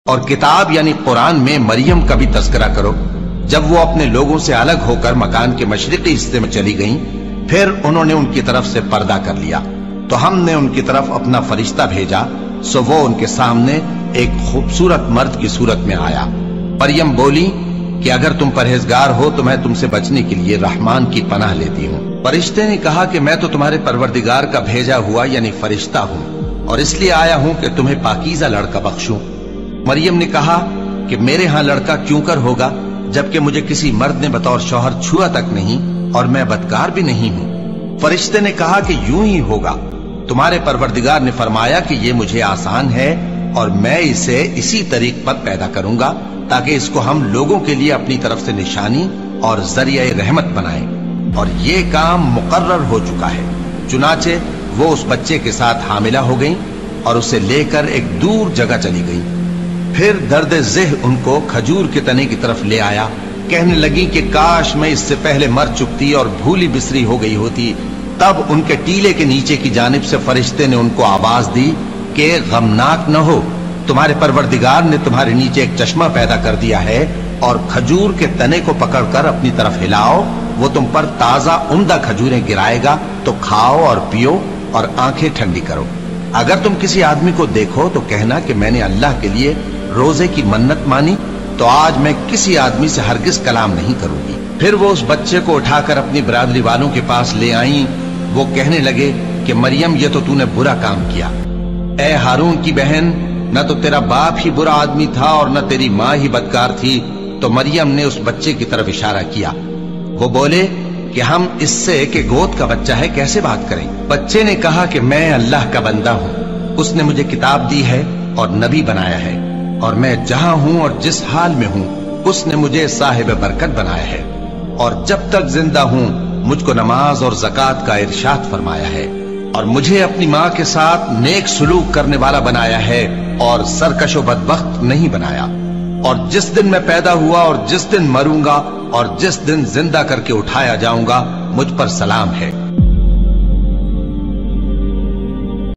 اور کتاب یعنی قرآن میں مریم کا بھی تذکرہ کرو جب وہ اپنے لوگوں سے الگ ہو کر مکان کے مشرقی حصے میں چلی گئیں، پھر انہوں نے ان کی طرف سے پردہ کر لیا تو ہم نے ان کی طرف اپنا فرشتہ بھیجا، سو وہ ان کے سامنے ایک خوبصورت مرد کی صورت میں آیا۔ مریم بولی کہ اگر تم پرہیزگار ہو تو میں تم سے بچنے کے لیے رحمان کی پناہ لیتی ہوں۔ فرشتے نے کہا کہ میں تو تمہارے پروردگار کا بھیجا ہوا یعنی فرشتہ ہوں، اور اس لیے آیا ہوں کہ تمہیں پاکیزہ لڑکا بخشوں۔ مریم نے کہا کہ میرے ہاں لڑکا کیوں کر ہوگا جبکہ مجھے کسی مرد نے بطور شوہر چھوا تک نہیں اور میں بدکار بھی نہیں ہوں۔ فرشتے نے کہا کہ یوں ہی ہوگا، تمہارے پروردگار نے فرمایا کہ یہ مجھے آسان ہے اور میں اسے اسی طریق پر پیدا کروں گا تاکہ اس کو ہم لوگوں کے لیے اپنی طرف سے نشانی اور ذریعہ رحمت بنائیں، اور یہ کام مقرر ہو چکا ہے۔ چنانچہ وہ اس بچے کے ساتھ حاملہ ہو گئیں اور اسے لے کر ایک دور جگہ چلی گئیں۔ پھر درد ذہ ان کو کھجور کے تنے کی طرف لے آیا، کہنے لگی کہ کاش میں اس سے پہلے مر چکتی اور بھولی بسری ہو گئی ہوتی۔ تب ان کے ٹیلے کے نیچے کی جانب سے فرشتے نے ان کو آواز دی کہ غمناک نہ ہو، تمہارے پروردگار نے تمہارے نیچے ایک چشمہ پیدا کر دیا ہے، اور کھجور کے تنے کو پکڑ کر اپنی طرف ہلاؤ، وہ تم پر تازہ عمدہ کھجوریں گرائے گا، تو کھاؤ اور پیو اور آنکھیں ٹھنڈی کرو۔ اگر تم کسی آدمی کو دیکھو تو کہنا کہ میں نے اللہ کے لیے روزے کی منت مانی، تو آج میں کسی آدمی سے ہرگز کلام نہیں کروں گی۔ پھر وہ اس بچے کو اٹھا کر اپنی برادری والوں کے پاس لے آئیں۔ وہ کہنے لگے کہ مریم یہ تو نے برا کام کیا، اے ہارون کی بہن، نہ تو تیرا باپ ہی برا آدمی تھا اور نہ تیری ماں ہی بدکار تھی۔ تو مریم نے اس بچے کی طرف اشارہ کیا۔ وہ بولے کہ ہم اس سے کہ گود کا بچہ ہے کیسے بات کریں؟ بچے نے کہا کہ میں اللہ کا بندہ ہوں، اس نے مجھے کتاب دی ہے اور نبی بنایا ہے، اور میں جہاں ہوں اور جس حال میں ہوں اس نے مجھے صاحب برکت بنایا ہے، اور جب تک زندہ ہوں مجھ کو نماز اور زکوٰۃ کا ارشاد فرمایا ہے، اور مجھے اپنی ماں کے ساتھ نیک سلوک کرنے والا بنایا ہے اور سرکش و بدبخت نہیں بنایا، اور جس دن میں پیدا ہوا اور جس دن مروں گا اور جس دن زندہ کر کے اٹھایا جاؤں گا مجھ پر سلام ہے۔